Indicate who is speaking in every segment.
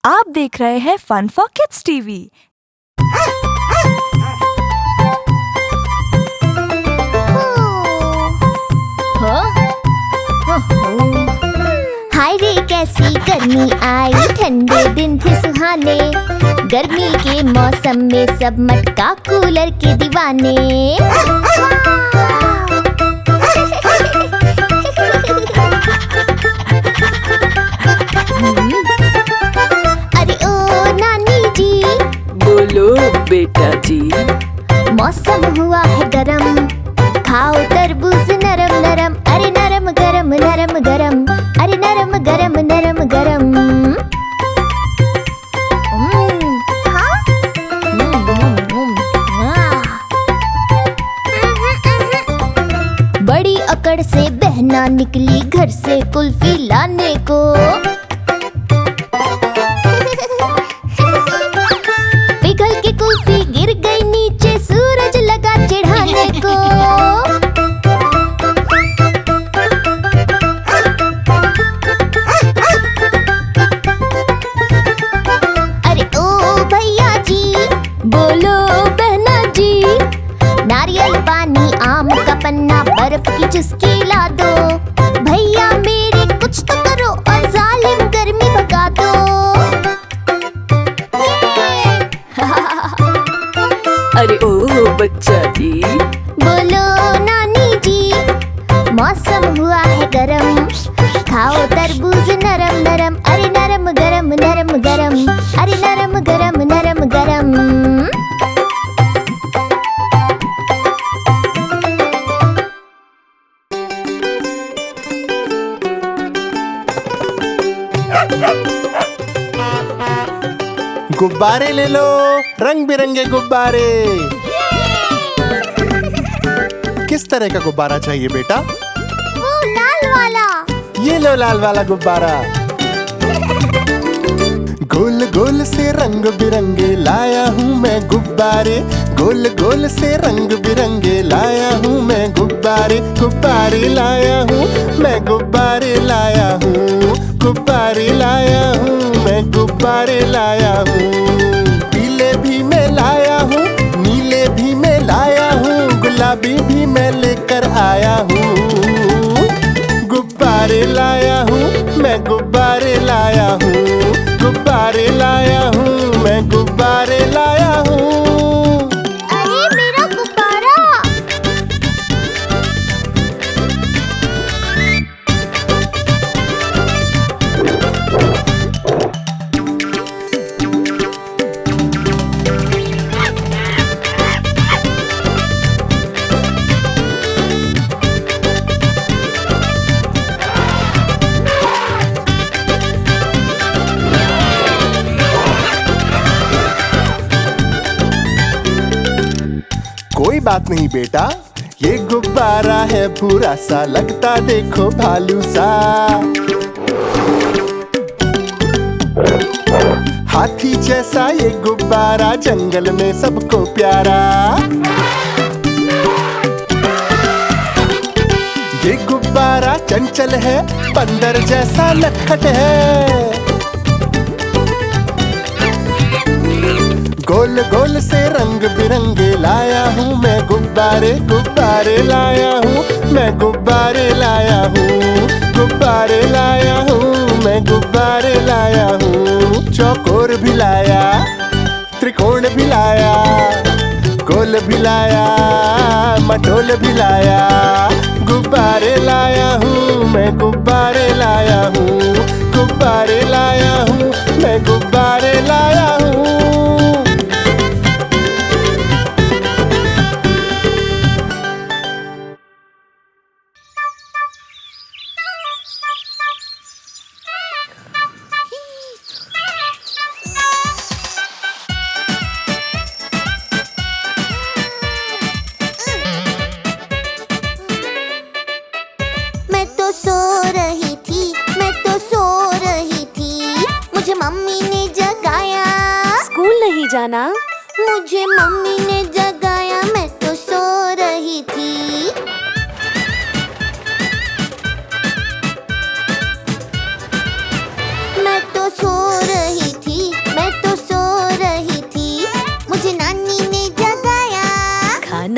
Speaker 1: आप देख रहे हैं फन फॉर किड्स टीवी।
Speaker 2: हाय रे कैसी गर्मी आई, ठंडे दिन थे सुहाने। गर्मी के मौसम में सब मटका कूलर के दीवाने। अरे ओ नानी जी,
Speaker 3: बोलो बेटा जी।
Speaker 2: मौसम हुआ है गरम, खाओ तरबूज नरम नरम। अरे नरम गरम नरम गरम, अरे नरम गरम नरम गरम। बड़ी अकड़ से बहना निकली घर से कुल्फी लाने को। पिघल के कुल्फी गिर गई नीचे, सूरज लगा चिढ़ाने को। अरे ओ भैया जी, बोलो बहना जी। नारियल पानी, आम का पन्ना, बर्फ की चुस्की ला दो। भैया मेरे कुछ तो करो और जालिम गर्मी भगा दो।
Speaker 3: अरे ओ बच्चा जी,
Speaker 2: बोलो नानी जी। मौसम हुआ है गरम, खाओ तरबूज नरम नरम। अरे नरम गरम नरम गरम, अरे नरम गरम नरम गरम।
Speaker 4: गुब्बारे ले लो, रंग बिरंगे गुब्बारे। किस तरह का गुब्बारा चाहिए बेटा?
Speaker 2: वो लाल वाला।
Speaker 4: ये लो लाल वाला गुब्बारा। गोल गोल से रंग बिरंगे लाया हूँ मैं गुब्बारे। गोल गोल से रंग बिरंगे लाया हूँ मैं गुब्बारे। गुब्बारे लाया हूँ मैं, गुब्बारे लाया हूँ। गुब्बारे लाया हूँ मैं, गुब्बारे लाया हूँ। पीले भी मैं लाया हूँ, नीले भी मैं लाया हूँ, गुलाबी भी मैं लेकर आया हूँ। गुब्बारे लाया हूँ मैं, गुब्बारे लाया हूँ। गुब्बारे लाया हूँ मैं, गुब्बारे लाया हूँ।
Speaker 2: अरे मेरा गुब्बारा।
Speaker 4: कोई बात नहीं बेटा, ये गुब्बारा है पूरा सा, लगता देखो भालू सा। हाथी जैसा ये गुब्बारा, जंगल में सबको प्यारा। ये गुब्बारा चंचल है, बंदर जैसा नटखट है। गोल गोल से रंग बिरंगे लाया हूँ मैं गुब्बारे। गुब्बारे लाया हूँ मैं, गुब्बारे लाया हूँ। गुब्बारे लाया हूँ मैं, गुब्बारे लाया हूँ। चौकोर भी लाया, त्रिकोण भी लाया, गोल भी लाया, मटोल भी लाया। गुब्बारे लाया हूँ मैं, गुब्बारे लाया हूँ। गुब्बारे लाया हूँ मैं, गुब्बारे लाया हूँ।
Speaker 2: मैं तो सो रही थी, मैं तो सो रही थी, मुझे मम्मी ने जगाया।
Speaker 1: स्कूल नहीं जाना?
Speaker 2: मुझे मम्मी ने जगाया, मैं तो सो रही थी। मैं तो सो रही थी,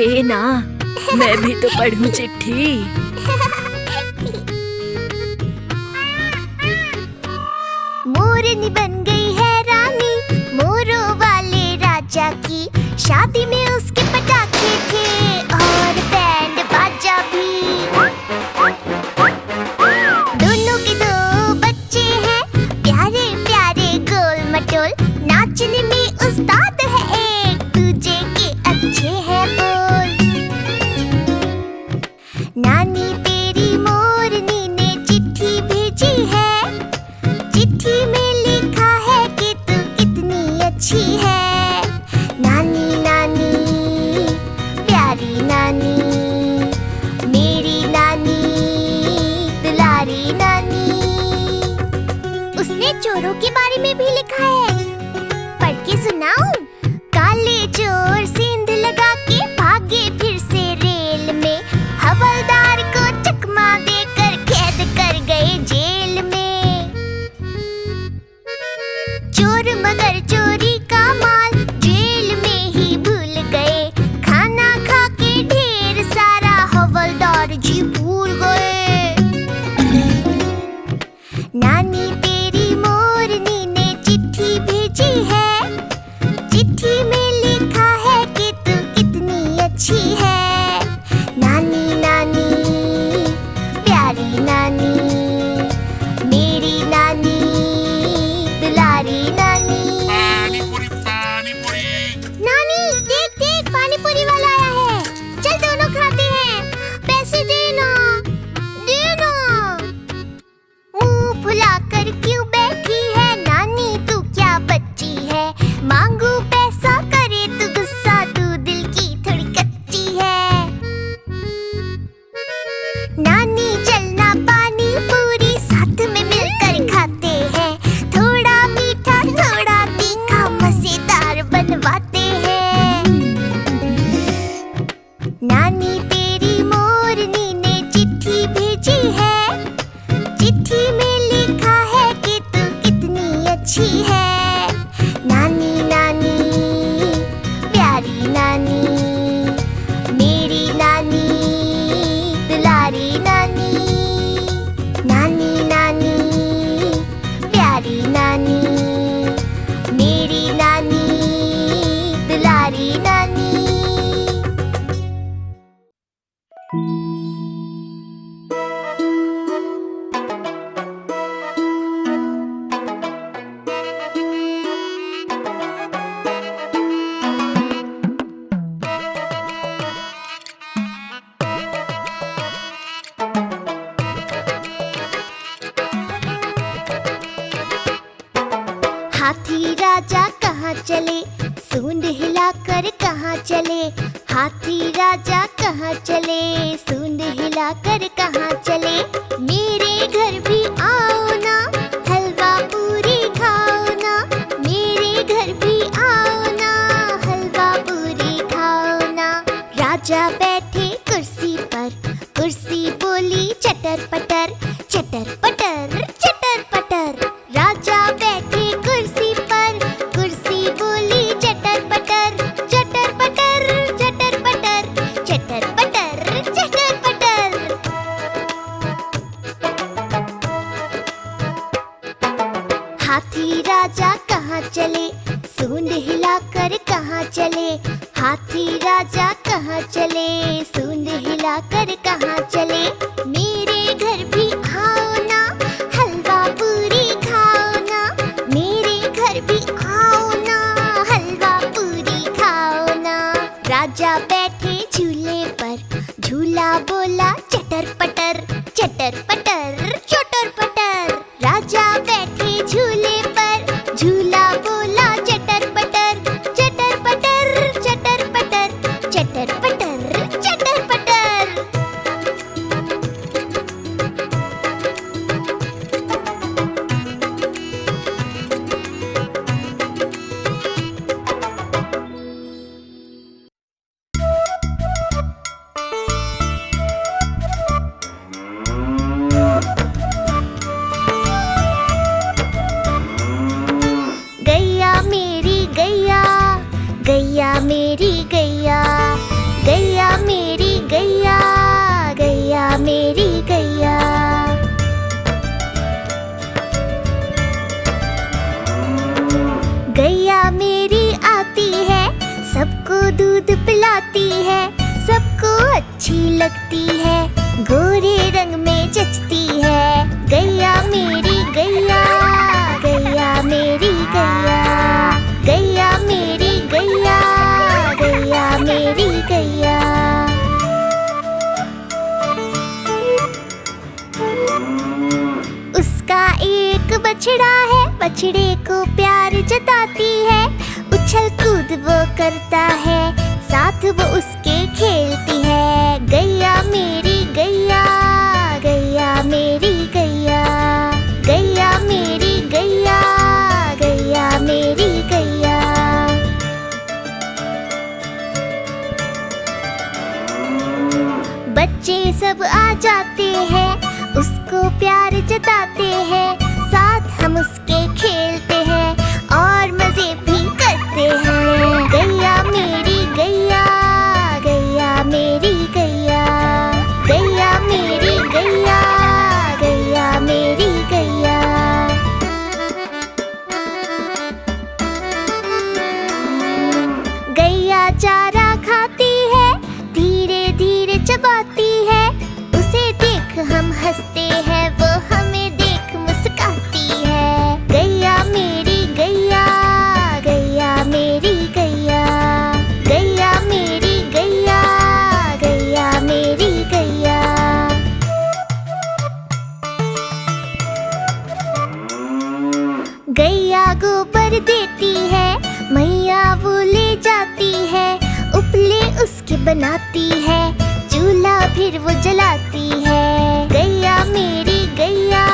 Speaker 3: दे ना, मैं भी तो पढ़ूं चिट्ठी।
Speaker 2: मोरनी बन गई है रानी, मोरों वाले राजा की। शादी में उसके पटाखे थे और बैंड बाजा भी। दोनों के दो बच्चे हैं, प्यारे प्यारे गोल मटोल। नाचने में उस्ताद है एक, दूजे के अच्छे हैं बोल। नानी तेरी मोरनी ने चिट्ठी भेजी है, चिट्ठी में लिखा है कि तू कितनी अच्छी है। नानी नानी प्यारी नानी, मेरी नानी दुलारी नानी। उसने चोरों के बारे में भी लिखा है, पढ़ के सुनाऊं? काले चोर सेंध लगा के भागे फिर से रेल में, हवलदार को चकमा देकर कैद कर गए जेल में। चोर मगर चोरी का माल जेल में ही भूल गए, खाना खा के ढेर सारा हवलदार जी भूल गए। नानी तेरी मोरनी ने चिट्ठी भेजी है, चिट्ठी में लिखा है कि तू कितनी अच्छी है। नानी नानी प्यारी नानी, मेरी नानी दुलारी नानी। नानी देख देख, पानी पूरी वाला आया है, चल दोनों खाते हैं। पैसे देना देना। मुंह फुलाकर क्यों बैठी है नानी, तू क्या बच्ची है? मांगू पैसा करे तू गुस्सा, तू दिल की थोड़ी कच्ची है। नानी चलना पानी पूरी साथ में मिलकर खाते हैं, थोड़ा मीठा थोड़ा तीखा मजेदार बनवाते हैं। नानी तेरी मोरनी ने चिट्ठी भेजी है, चिट्ठी में लिखा है कि तू कितनी अच्छी है। नानी नानी प्यारी नानी, मेरी नानी दुलारी नानी। नानी नानी प्यारी नानी, मेरी नानी दुलारी नानी। हाथी राजा कहाँ चले, सूंड हिलाकर कहाँ चले। हाथी राजा कहाँ चले, सूंड हिलाकर कहाँ चले। मेरे घर भी आओ ना, हलवा पूरी खाओ ना। मेरे घर भी आओ ना, हलवा पूरी खाओ ना। राजा बैठे कुर्सी पर, कुर्सी बोली चटर पटर, चटर पटर चटर पटर। राजा बैठे कुर्सी पर, कुर्सी बोली चटर पटर, चटर पटर चटर पटर, चटर पटर चटर पटर। हाथी राजा कहाँ चले, सूंड हिलाकर कहाँ चले। हाथी राजा कहाँ चले, सूंड हिलाकर कहाँ चले। मेरे घर भी आओ ना, हलवा पूरी खाओ ना। मेरे घर भी आओ ना, हलवा पूरी खाओ ना। राजा बैठे झूले पर, झूला बोला चटर पटर, चटर पटर चटर पटर। राजा बैठे झूले पर, झूला बोला चटर पटर, चटर पटर चटर पटर, चटर पटर चटर पटर। गैया मेरी गैया, गैया मेरी गैया, गैया मेरी गैया। गैया मेरी आती है, सबको दूध पिलाती है, सबको अच्छी लगती है, गोरे रंग में जचती है। गैया मेरी गैया, गैया मेरी गैया, गैया मेरी गैया, गैया मेरी गैया। उसका एक बछड़ा है, बछड़े को प्यार जताती है, उछल कूद वो करता है, साथ वो उसके खेलती है। गैया मेरी गैया, गैया मेरी गैया, गैया मेरी गैया, गैया मेरी गैया। बच्चे सब आ जाते हैं, उसको प्यार जताते हैं, साथ हम उसके खेलते हैं और मजे भी करते हैं। गैया मेरी गैया, गैया मेरी गैया, गैया मेरी गैया, गैया मेरी गैया। गैया चारा खाती है, धीरे धीरे चबाती है, उसे देख हम हंसते हैं, वो हमें देख मुस्कुराती है। गैया मेरी गैया, गैया मेरी गैया, गैया मेरी गैया, गैया मेरी गैया। गैया गोबर देती है, मैया वो ले जाती है, उपले उसके बनाती है, चूल्हा फिर वो जलाती है। गैया मेरी गैया,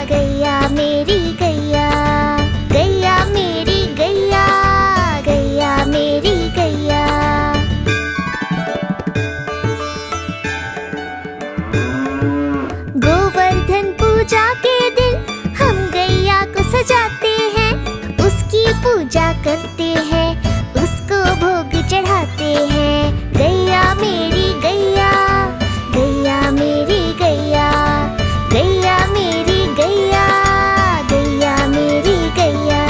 Speaker 2: गैया मेरी गैया, गैया मेरी गैया, गैया मेरी गैया। गोवर्धन पूजा के दिन हम गैया को सजाते हैं, उसकी पूजा करते हैं, उसको भोग चढ़ाते हैं। गैया मेरी गैया, गैया मेरी गैया, गैया मेरी गैया, गैया मेरी गैया।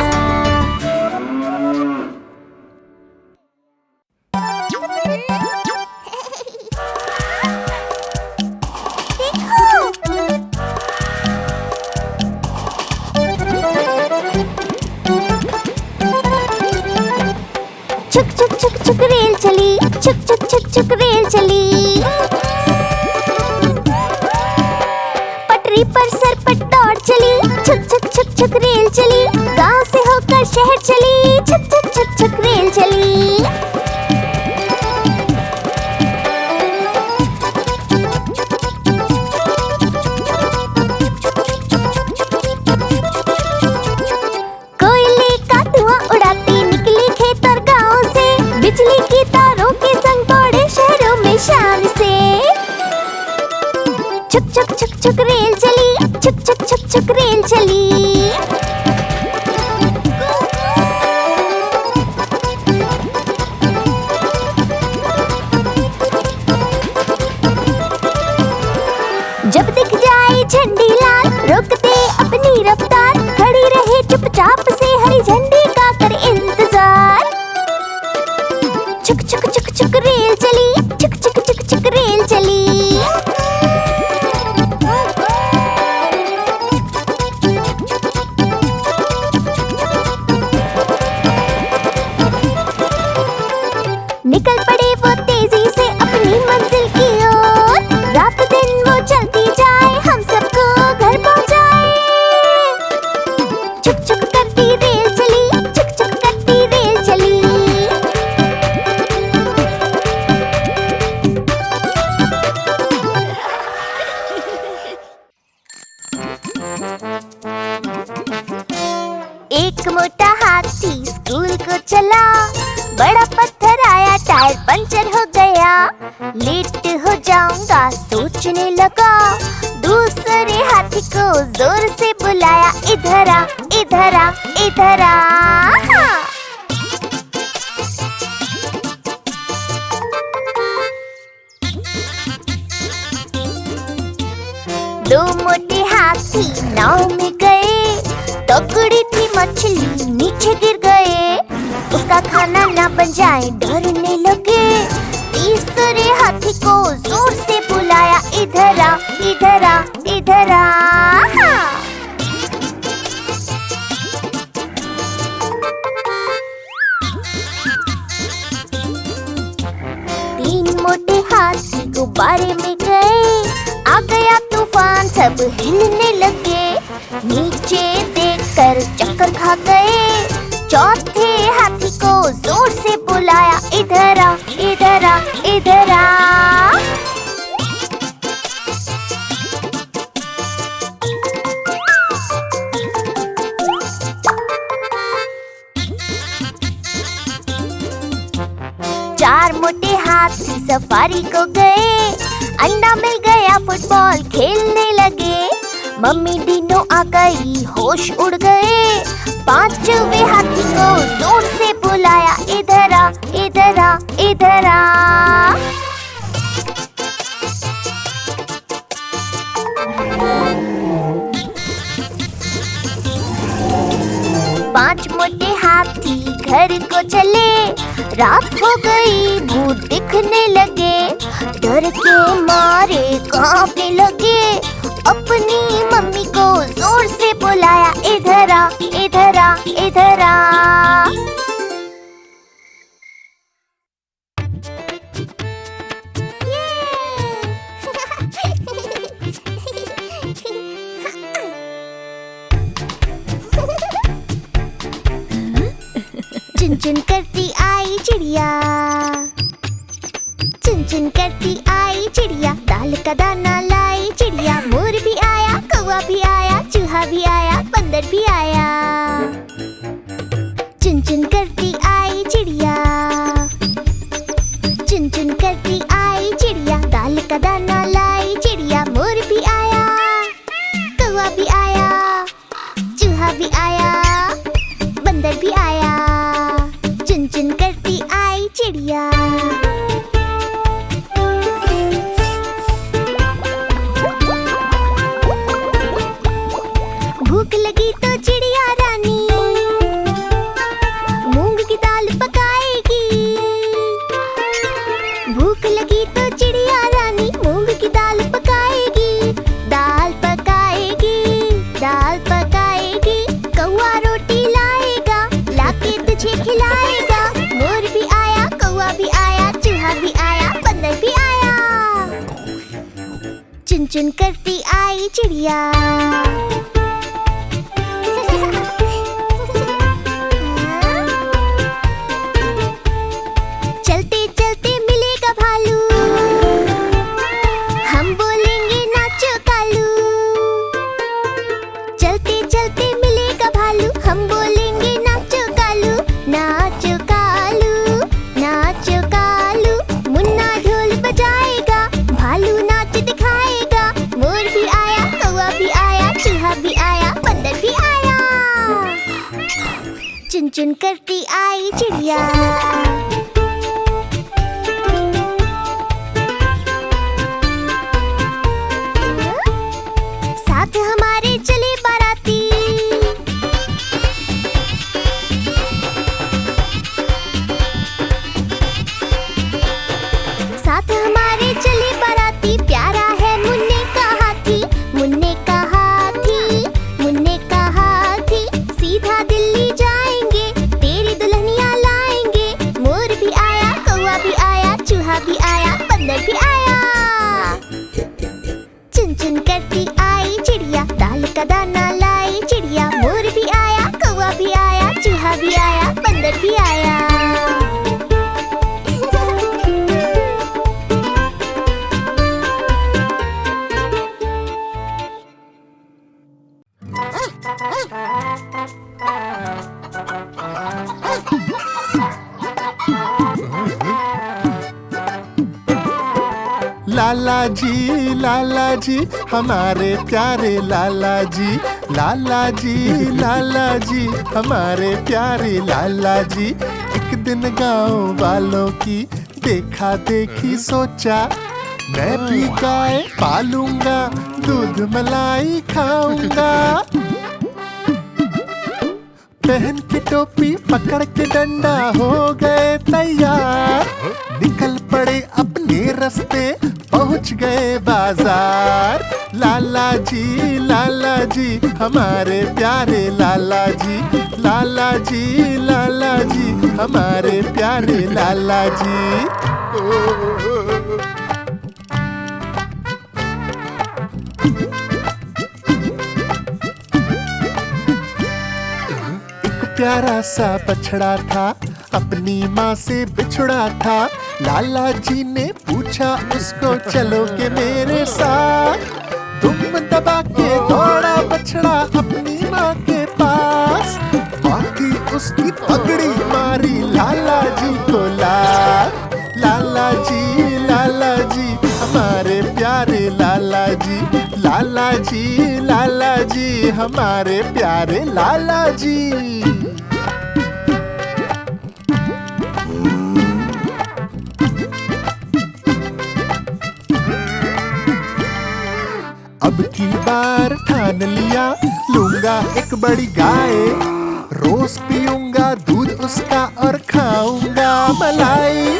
Speaker 2: छुक छुक छुक छुक रेल चली, छुक छुक छुक छुक रेल चली, पटरी पर सरपट दौड़ चली, छुक छुक छुक छुक रेल चली, गांव से होकर शहर चली, छुक छुक छुक छुक रेल चली। कोयले का धुआं उड़ाती निकली खेत और गाँव से, बिजली की तारों के संग दौड़े शहरों में शान से। छुक छुक छुक छुक रेल चली, छुक छुक छुक छुक रेल चली। जब दिख जाए झंडी लाल, रोक दे अपनी रफ्तार, खड़ी रहे चुपचाप से हरी झंडी का कर इंतजार। छुक छुक छुक छुक रेल चली, छुक छुक छुक छुक रेल चली। निकल पड़े वो तेजी से अपनी मंजिल की ओर, रात दिन वो चलती जाए, हम सबको घर पहुंचाए। छुक छुक करती रेल चली, छुक छुक करती रेल चली। एक मोटा हाथी स्कूल को चला, बड़ा पत्थर आया, टायर पंचर हो गया, लेट हो जाऊंगा सोचने लगा, दूसरे हाथी को जोर से बुलाया, इधर आ इधर आ इधर आ। हाथी नाव में गए, तगड़ी थी मछली नीचे गिर गए, उसका खाना ना बन जाए डरने लगे। तीसरे हाथी को जोर से बुलाया, इधर आ इधर आ इधर आ। तीन मोटे हाथी गुब्बारे में गए, आ गया तूफान सब हिलने लगे, नीचे देखकर चक्कर खा गए। चौथे हाथी को जोर से बुलाया, इधर आ इधर आ इधर आ। चार मोटे हाथी सफारी को गए, अंडा मिल गया फुटबॉल खेलने लगे, मम्मी डिनो आ गई होश उड़ गए। पांचवे हाथी को जोर से बुलाया, इधर आ इधर आ इधर आ। पांच मोटे हाथी घर को चले, रात हो गई भूत दिखने लगे, डर के मारे कांपने लगे, अपनी मम्मी को जोर से बुलाया, इधर आ इधर आ इधर आ। चुन चुन करती आई चिड़िया, चुन चुन करती आई चिड़िया, दाल का दाना लाई चिड़िया, मोर भी आया कौवा भी आया, चूहा भी आया बंदर भी आया। चुन चुन करती आई चिड़िया, चुन चुन करती आई चिड़िया, दाल का दाना लाई चिड़िया, मोर भी आया कौवा भी आया, चूहा भी आया बंदर भी आया। चुन चुन करती आई चिड़िया। भूख लगी तो चिड़िया रानी मूंग की दाल पकाएगी, भूख लगी तो चिड़िया रानी मूंग की दाल पकाएगी, दाल पकाएगी दाल पकाएगी, कौवा रोटी लाएगा लाके तुझे खिलाएगा, मोर भी आया कौवा भी आया, चूहा भी आया बंदर भी आया। चुन चुन करती आई चिड़िया। चलते चलते मिलेगा भालू, हम बोलेंगे नाचो कालू, चलते चलते मिलेगा भालू, हम बोलेंगे नाचो कालू, नाचो कालू नाचो कालू। मुन्ना ढोल बजाएगा भालू नाच दिखाएगा, मोर भी आया कौवा भी आया, चूहा भी आया बंदर भी आया। चुन चुन करती आई चिड़िया। साथ हमारे चले बाराती, साथ हमारे चले बाराती, प्यारा है मुन्ने का हाथी, मुन्ने का हाथी मुन्ने का हाथी, सीधा दिल्ली जाएंगे तेरी दुल्हनिया लाएंगे, मोर भी आया कौवा भी आया, चूहा भी आया बंदर भी आया। चुन चुन करती आई चिड़िया, दाल का दाना लाई चिड़िया, मोर भी आया कौवा भी आया, चूहा भी आया बंदर भी आया।
Speaker 4: लाला जी हमारे प्यारे लाला जी, लाला जी हमारे प्यारे लाला जी। एक दिन गाँव वालों की देखा देखी सोचा, मैं भी गाय पालूंगा, दूध मलाई खाऊंगा। पहन के टोपी पकड़ के डंडा हो गए तैयार, निकल पड़े अपने रास्ते पहुंच गए बाजार। लाला जी हमारे प्यारे लाला जी, लाला जी हमारे प्यारे लाला जी। प्यारा सा बछड़ा था, अपनी माँ से बिछड़ा था। लाला जी ने पूछा उसको, चलोगे मेरे साथ? दुम दबा के दौड़ा बछड़ा अपनी माँ के पास। माँ की उसकी पगड़ी मारी लाला जी को लात। लाला जी हमारे प्यारे लाला जी, लाला जी हमारे प्यारे लाला जी। अब की बार ठान लिया, लूंगा एक बड़ी गाय। रोज पीऊंगा दूध उसका और खाऊंगा मलाई।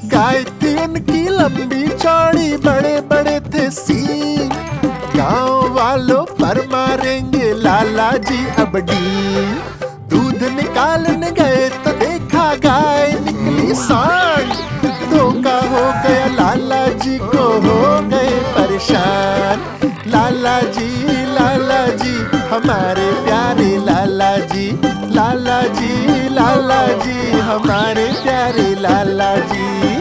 Speaker 4: गाय थी उनकी लंबी चौड़ी, बड़े बड़े थे सींग। गांव वालों पर मारेंगे लाला जी अब डींग। दूध निकालने गए तो देखा गाय निकली सांड। धोखा हो गया लाला जी को, हो गए परेशान। लाला जी हमारे प्यारे लाला जी, लाला जी हमारे प्यारे लाला जी।